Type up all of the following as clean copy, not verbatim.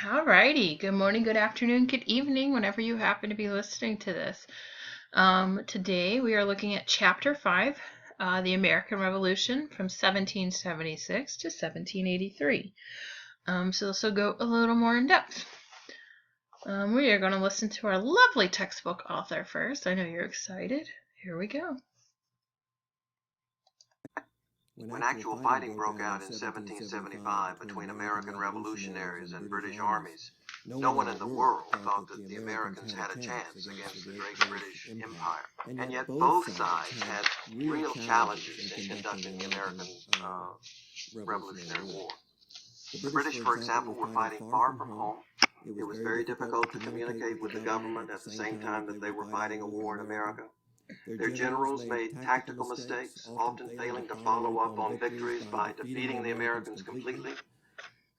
Alrighty, good morning, good afternoon, good evening, whenever you happen to be listening to this. Today we are looking at Chapter 5, the American Revolution from 1776 to 1783. So this will go a little more in depth. We are going to listen to our lovely textbook author first. I know you're excited. Here we go. When actual fighting broke out in 1775 between American revolutionaries and British armies, no one in the world thought that the Americans had a chance against the great British Empire. And yet both sides had real challenges in conducting the American Revolutionary War. The British, for example, were fighting far from home. It was very difficult to communicate with the government at the same time that they were fighting a war in America. Their generals made tactical mistakes, often failing to follow up on victories by defeating the Americans completely.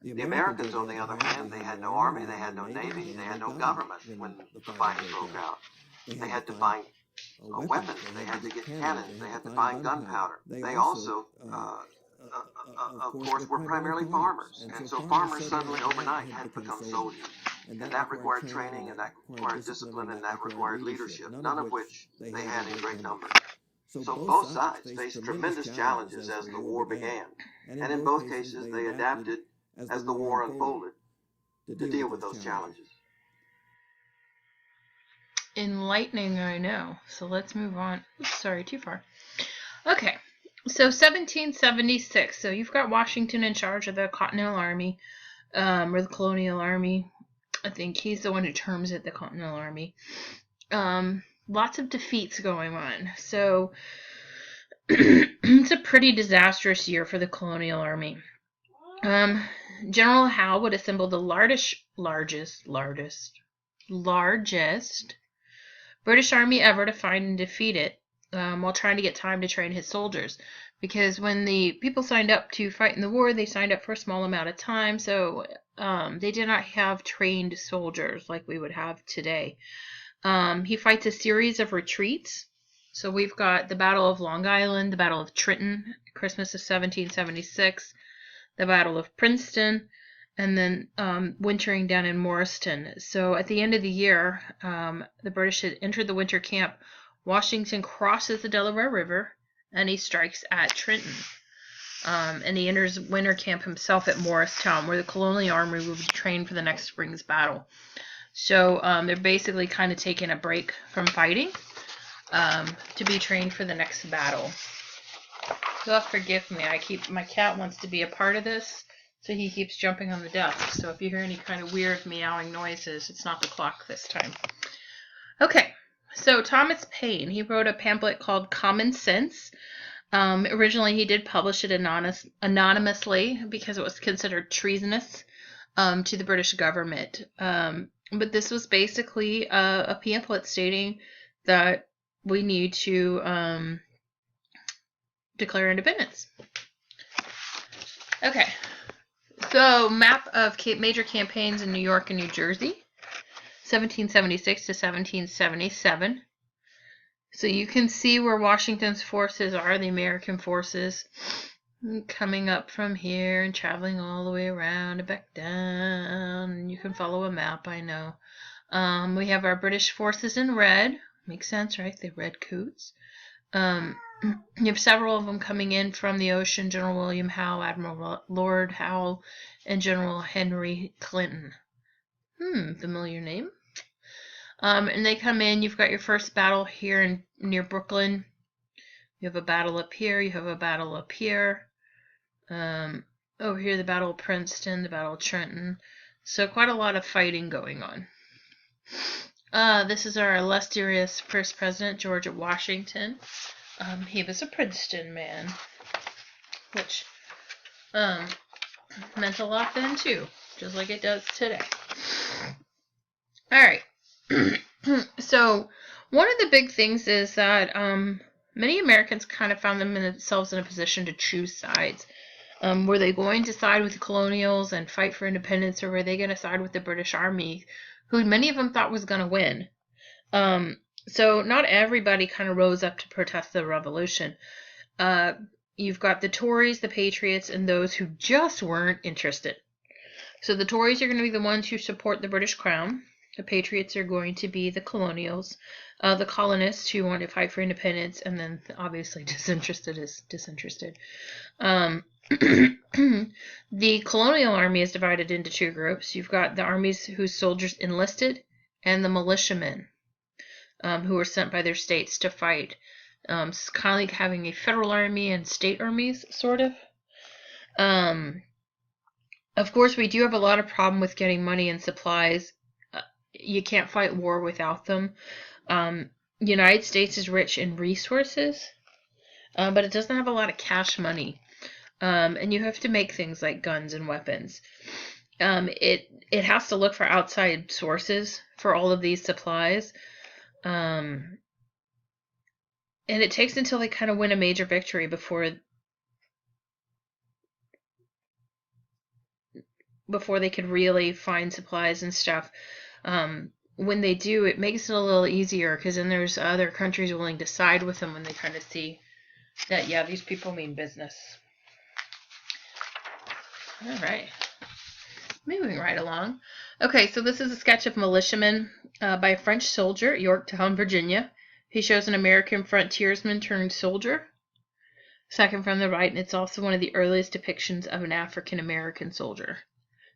The Americans, on the other hand, they had no army, they had no navy, they had no government when the fighting broke out. They had to find weapons, they had to get cannons, they had to find gunpowder. They also, of course, were primarily farmers, and so farmers suddenly overnight had become soldiers. And that required training, and that required discipline, and that required leadership, none of which they had in great numbers. So both sides faced tremendous challenges as the war began, and in both cases they adapted as the war unfolded to deal with those challenges. Enlightening, I know. So let's move on. Oops, sorry, too far. Okay, so 1776. So you've got Washington in charge of the Continental Army, or the Colonial Army. I think he's the one who terms it the Continental Army. Lots of defeats going on. So it's a pretty disastrous year for the Colonial Army. General Howe would assemble the largest British army ever to find and defeat it, while trying to get time to train his soldiers. Because when the people signed up to fight in the war, they signed up for a small amount of time, so they did not have trained soldiers like we would have today. He fights a series of retreats. So we've got the Battle of Long Island, the Battle of Trenton, Christmas of 1776, the Battle of Princeton, and then wintering down in Morristown. So at the end of the year, the British had entered the winter camp. Washington crosses the Delaware River, and he strikes at Trenton. And he enters winter camp himself at Morristown, where the Colonial Army will be trained for the next spring's battle. So they're basically kind of taking a break from fighting to be trained for the next battle. You'll forgive me. My cat wants to be a part of this, so he keeps jumping on the desk. So if you hear any kind of weird meowing noises, it's not the clock this time. Okay, so Thomas Paine, he wrote a pamphlet called Common Sense. Originally, he did publish it anonymously because it was considered treasonous to the British government. But this was basically a pamphlet stating that we need to declare independence. Okay, so map of major campaigns in New York and New Jersey, 1776 to 1777. So you can see where Washington's forces are, the American forces, coming up from here and traveling all the way around and back down. You can follow a map, I know. We have our British forces in red. Makes sense, right? The red coats. You have several of them coming in from the ocean: General William Howe, Admiral Lord Howe, and General Henry Clinton. Familiar name. And they come in. You've got your first battle here near Brooklyn. You have a battle up here. You have a battle up here. Over here, the Battle of Princeton, the Battle of Trenton. So quite a lot of fighting going on. This is our illustrious first president, George Washington. He was a Princeton man, which meant a lot then too, just like it does today. All right. So one of the big things is that many Americans kind of found themselves in a position to choose sides. Were they going to side with the colonials and fight for independence, or were they going to side with the British Army, who many of them thought was going to win? So not everybody kind of rose up to protest the revolution. You've got the Tories, the Patriots, and those who just weren't interested. So the Tories are going to be the ones who support the British Crown. The Patriots are going to be the colonials. The colonists who want to fight for independence, and then obviously disinterested is disinterested. The colonial army is divided into two groups. You've got the armies whose soldiers enlisted, and the militiamen, who were sent by their states to fight. It's kind of like having a federal army and state armies, sort of. Of course, we do have a lot of problem with getting money and supplies. You can't fight war without them. The United States is rich in resources, but it doesn't have a lot of cash money. And you have to make things like guns and weapons. It has to look for outside sources for all of these supplies. And it takes until they kind of win a major victory before they could really find supplies and stuff. When they do, it makes it a little easier, because then there's other countries willing to side with them when they kind of see that, yeah, these people mean business. All right. Moving right along. Okay, so this is a sketch of militiamen by a French soldier at Yorktown, Virginia. He shows an American frontiersman turned soldier. Second from the right, and it's also one of the earliest depictions of an African American soldier.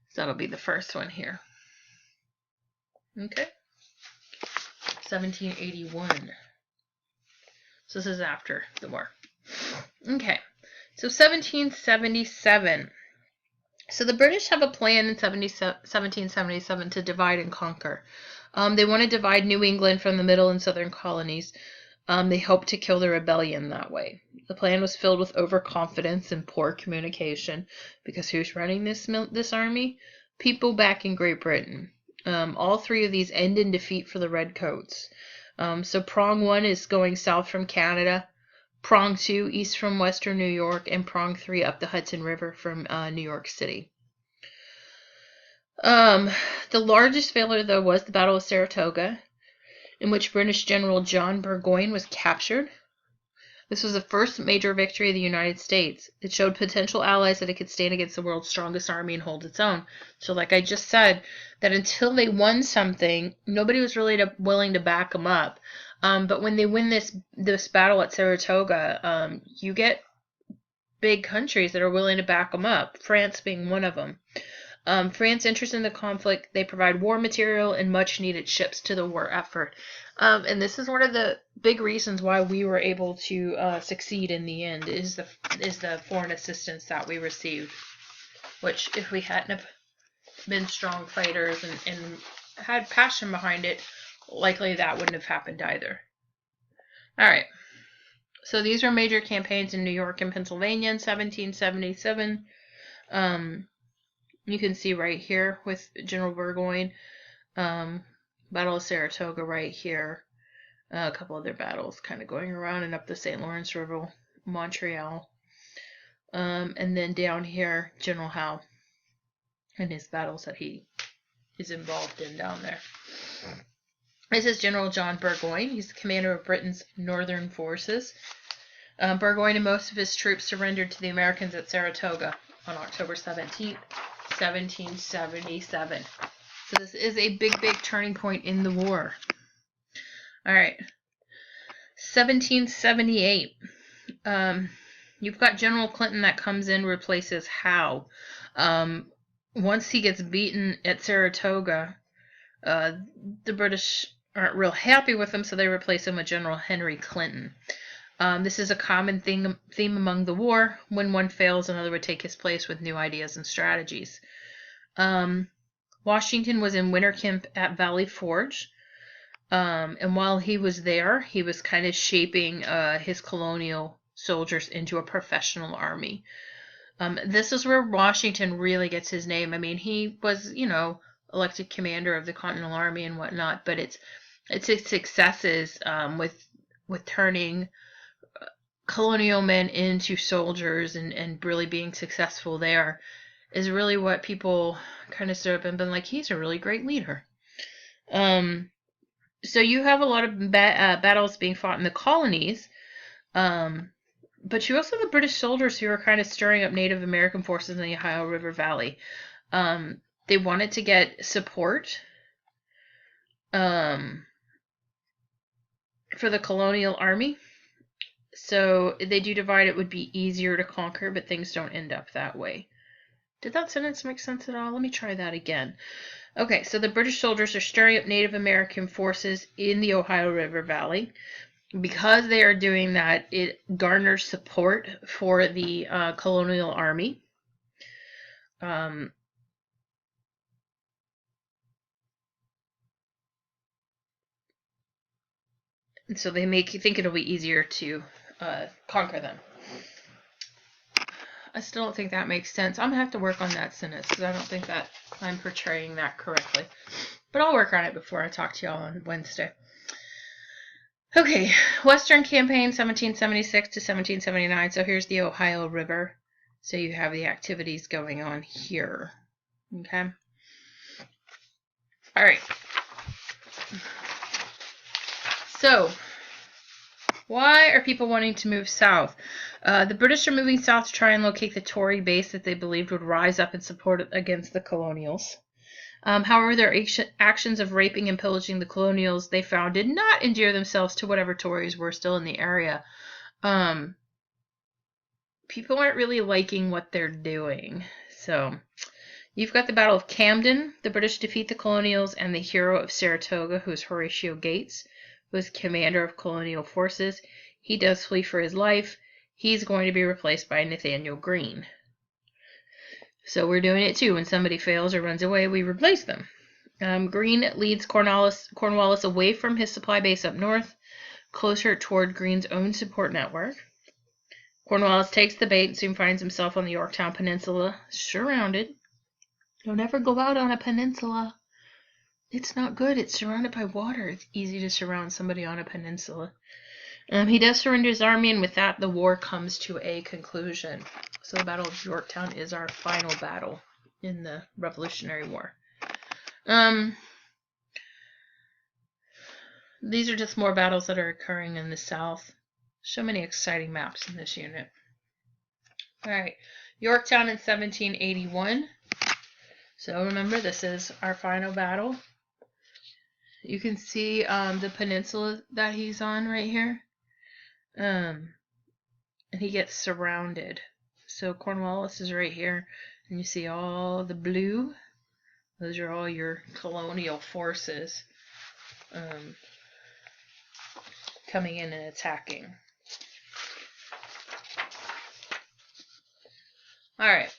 So that'll be the first one here. Okay. 1781. So this is after the war. Okay. So 1777. So the British have a plan in 1777 to divide and conquer. They want to divide New England from the middle and southern colonies. They hope to kill the rebellion that way. The plan was filled with overconfidence and poor communication, because who's running this army? People back in Great Britain. All three of these end in defeat for the Redcoats. So prong 1 is going south from Canada, prong 2 east from western New York, and prong 3 up the Hudson River from New York City. The largest failure, though, was the Battle of Saratoga, in which British General John Burgoyne was captured. This was the first major victory of the United States. It showed potential allies that it could stand against the world's strongest army and hold its own. So like I just said, that until they won something, nobody was really willing to back them up. But when they win this battle at Saratoga, you get big countries that are willing to back them up, France being one of them. France's interest in the conflict, they provide war material and much needed ships to the war effort. And this is one of the big reasons why we were able to succeed in the end, is the foreign assistance that we received. Which, if we hadn't have been strong fighters and had passion behind it, likely that wouldn't have happened either. Alright. So these are major campaigns in New York and Pennsylvania in 1777. You can see right here with General Burgoyne, Battle of Saratoga right here, a couple other battles kind of going around and up the St. Lawrence River, Montreal, and then down here, General Howe and his battles that he is involved in down there. This is General John Burgoyne. He's the commander of Britain's northern forces. Burgoyne and most of his troops surrendered to the Americans at Saratoga on October 17th, 1777. So this is a big turning point in the war. All right. 1778. You've got General Clinton that comes in, replaces Howe. Once he gets beaten at Saratoga, the British aren't real happy with him, so they replace him with General Henry Clinton. This is a common theme among the war. When one fails, another would take his place with new ideas and strategies. Washington was in winter camp at Valley Forge. And while he was there, he was kind of shaping his colonial soldiers into a professional army. This is where Washington really gets his name. I mean, he was, elected commander of the Continental Army and whatnot, but it's his successes with turning colonial men into soldiers and really being successful there is really what people kind of stood up and been like, he's a really great leader. So you have a lot of battles being fought in the colonies, but you also have the British soldiers who are kind of stirring up Native American forces in the Ohio River Valley. they wanted to get support for the colonial army. So they do divide, it would be easier to conquer, but things don't end up that way. Did that sentence make sense at all? Let me try that again. Okay, so the British soldiers are stirring up Native American forces in the Ohio River Valley. Because they are doing that, it garners support for the colonial army. And so they make you think it'll be easier to conquer them. I still don't think that makes sense. I'm going to have to work on that sentence because I don't think that I'm portraying that correctly. But I'll work on it before I talk to y'all on Wednesday. Okay, Western Campaign 1776 to 1779. So here's the Ohio River. So you have the activities going on here. Okay. All right. So, why are people wanting to move south? The British are moving south to try and locate the Tory base that they believed would rise up in support against the colonials. However, their actions of raping and pillaging the colonials, they found, did not endear themselves to whatever Tories were still in the area. People aren't really liking what they're doing. So, you've got the Battle of Camden. The British defeat the colonials, and the hero of Saratoga, who's Horatio Gates, was commander of colonial forces. He does flee for his life. He's going to be replaced by Nathaniel Greene. So we're doing it too. When somebody fails or runs away, we replace them. Greene leads Cornwallis away from his supply base up north, closer toward Greene's own support network. Cornwallis takes the bait and soon finds himself on the Yorktown Peninsula, surrounded. Don't ever go out on a peninsula. It's not good. It's surrounded by water. It's easy to surround somebody on a peninsula. He does surrender his army, and with that, the war comes to a conclusion. So the Battle of Yorktown is our final battle in the Revolutionary War. These are just more battles that are occurring in the South. So many exciting maps in this unit. All right, Yorktown in 1781. So remember, this is our final battle. You can see the peninsula that he's on right here. And he gets surrounded. So Cornwallis is right here, and you see all the blue. Those are all your colonial forces coming in and attacking. Alright.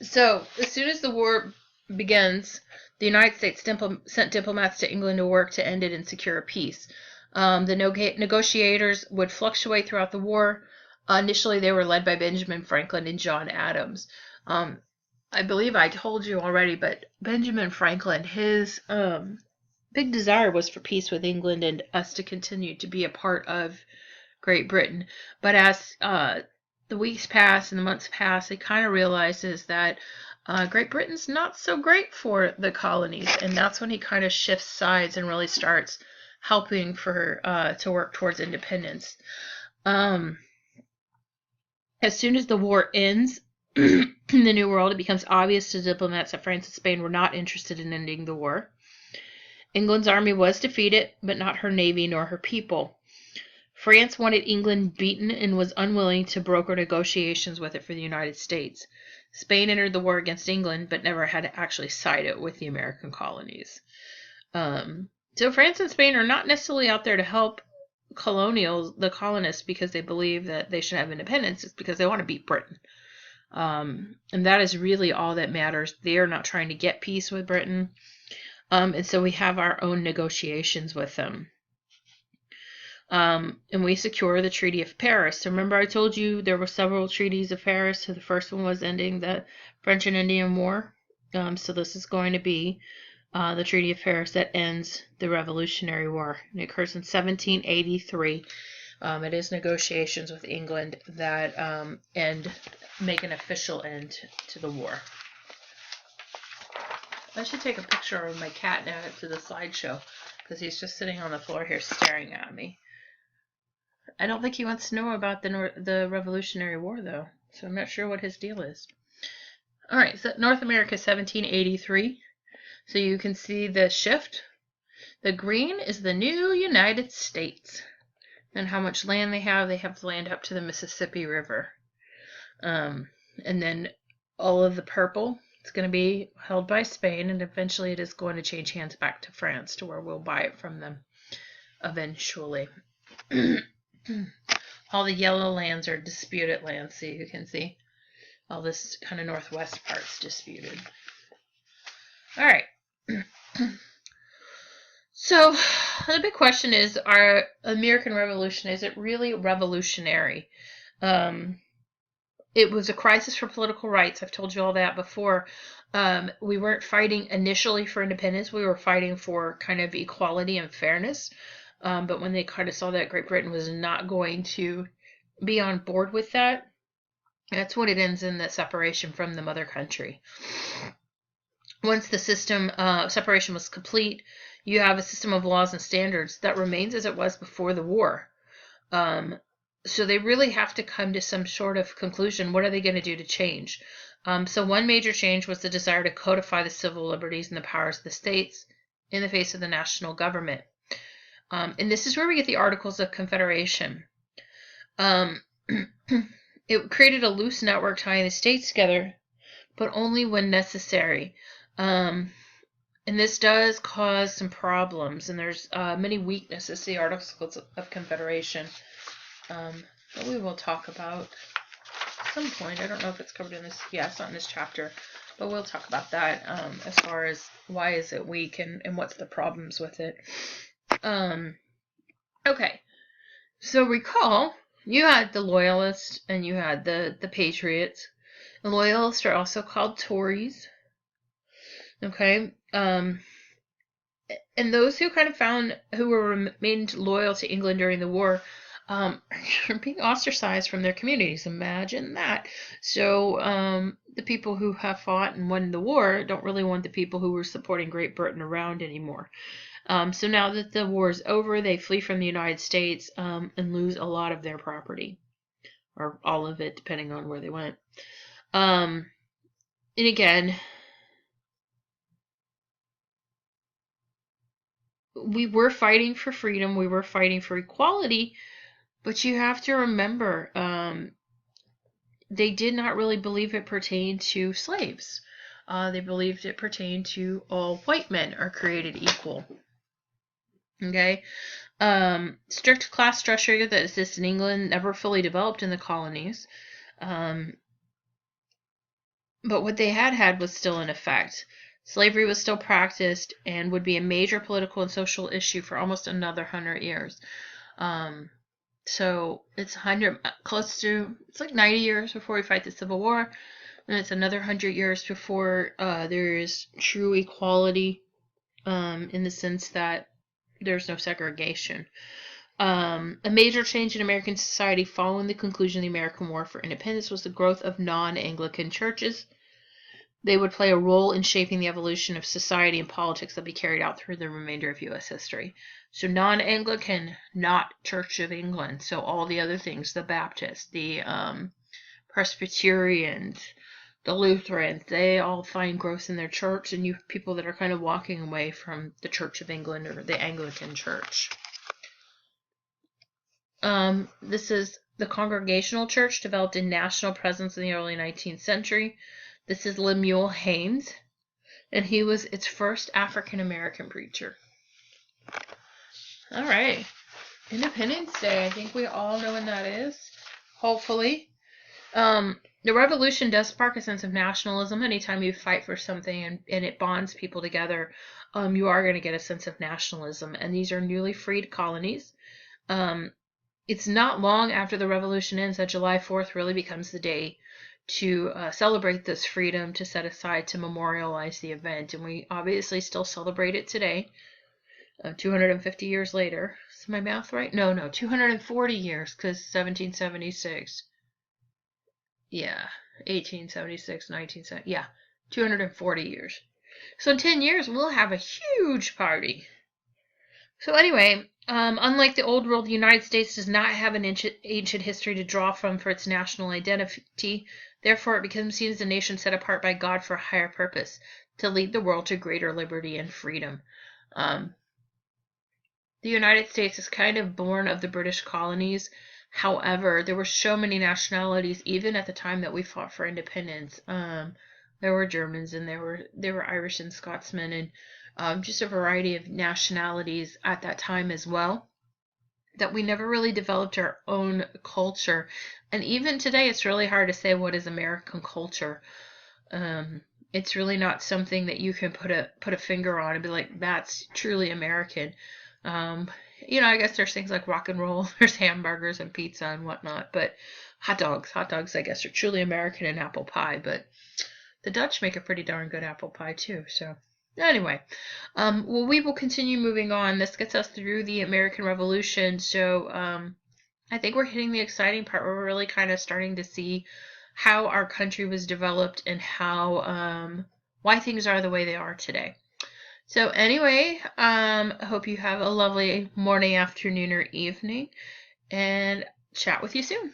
So, as soon as the war begins, the United States sent diplomats to England to work to end it and secure a peace. The negotiators would fluctuate throughout the war. Initially, they were led by Benjamin Franklin and John Adams. I believe I told you already, but Benjamin Franklin, his big desire was for peace with England and us to continue to be a part of Great Britain. But as the weeks pass and the months pass, he kind of realizes that Great Britain's not so great for the colonies, and that's when he kind of shifts sides and really starts helping to work towards independence. As soon as the war ends in the New World, it becomes obvious to diplomats that France and Spain were not interested in ending the war. England's army was defeated, but not her navy nor her people. France wanted England beaten and was unwilling to broker negotiations with it for the United States. Spain entered the war against England, but never had to actually side with the American colonies. So France and Spain are not necessarily out there to help the colonists, because they believe that they should have independence. It's because they want to beat Britain. And that is really all that matters. They are not trying to get peace with Britain. And so we have our own negotiations with them. And we secure the Treaty of Paris. So remember I told you there were several treaties of Paris. So the first one was ending the French and Indian War. So this is going to be the Treaty of Paris that ends the Revolutionary War. It occurs in 1783. It is negotiations with England that make an official end to the war. I should take a picture of my cat and add it to the slideshow, because he's just sitting on the floor here staring at me. I don't think he wants to know about the Revolutionary War, though, so I'm not sure what his deal is. All right, so North America 1783. So you can see the shift. The green is the new United States. And how much land they have. They have land up to the Mississippi River. And then all of the purple, it's going to be held by Spain, and eventually it is going to change hands back to France, to where we'll buy it from them eventually. All the yellow lands are disputed lands, so you can see all this kind of northwest part's disputed. All right. So the big question is, our American Revolution, is it really revolutionary? It was a crisis for political rights. I've told you all that before. We weren't fighting initially for independence. We were fighting for kind of equality and fairness. But when they kind of saw that Great Britain was not going to be on board with that, that's when it ends in the separation from the mother country. Once the system separation was complete, you have a system of laws and standards that remains as it was before the war. So they really have to come to some sort of conclusion. What are they going to do to change? So one major change was the desire to codify the civil liberties and the powers of the states in the face of the national government. And this is where we get the Articles of Confederation. It created a loose network tying the states together, but only when necessary. And this does cause some problems, and there's many weaknesses to the Articles of Confederation that we will talk about at some point. I don't know if it's covered in this. Yeah, it's not in this chapter, but we'll talk about that as far as why is it weak and what's the problems with it. Okay, so recall, you had the Loyalists and you had the Patriots. The Loyalists are also called Tories. Okay, and those who kind of remained loyal to England during the war are being ostracized from their communities. Imagine that. So the people who have fought and won the war don't really want the people who were supporting Great Britain around anymore. So now that the war is over, they flee from the United States and lose a lot of their property, or all of it, depending on where they went. And again, we were fighting for freedom, we were fighting for equality, but you have to remember, they did not really believe it pertained to slaves. They believed it pertained to all white men are created equal. Okay, strict class structure that exists in England never fully developed in the colonies, but what they had was still in effect. Slavery was still practiced and would be a major political and social issue for almost another 100 years. So it's it's like 90 years before we fight the Civil War, and it's another 100 years before there is true equality in the sense that there's no segregation. A major change in American society following the conclusion of the American War for Independence was the growth of non-Anglican churches. They would play a role in shaping the evolution of society and politics that would be carried out through the remainder of U.S. history. So non-Anglican, not Church of England. So all the other things, the Baptists, the Presbyterians, the Lutherans, they all find growth in their church, and you have people that are kind of walking away from the Church of England or the Anglican Church. This is the Congregational Church, developed in national presence in the early 19th century. This is Lemuel Haynes, and he was its first African-American preacher. All right, Independence Day. I think we all know when that is, hopefully. The revolution does spark a sense of nationalism. Anytime you fight for something and it bonds people together, you are going to get a sense of nationalism. And these are newly freed colonies. It's not long after the revolution ends that July 4th really becomes the day to celebrate this freedom, to set aside to memorialize the event. And we obviously still celebrate it today, 250 years later. Is my math right? No, 240 years, because 1776. Yeah, 1876, 1970. Yeah, 240 years. So in 10 years, we'll have a huge party. So anyway, unlike the old world, the United States does not have an ancient history to draw from for its national identity. Therefore, it becomes seen as a nation set apart by God for a higher purpose, to lead the world to greater liberty and freedom. Um, the United States is kind of born of the British colonies. However, there were so many nationalities even at the time that we fought for independence. There were Germans and there were Irish and Scotsmen and just a variety of nationalities at that time as well. That we never really developed our own culture, and even today, it's really hard to say what is American culture. It's really not something that you can put a finger on and be like, that's truly American. Um, I guess there's things like rock and roll, there's hamburgers and pizza and whatnot, but hot dogs, I guess, are truly American, and apple pie. But the Dutch make a pretty darn good apple pie too. So anyway, well, we will continue moving on. This gets us through the American Revolution. So I think we're hitting the exciting part where we're really kind of starting to see how our country was developed and how why things are the way they are today. So anyway, I hope you have a lovely morning, afternoon, or evening, and chat with you soon.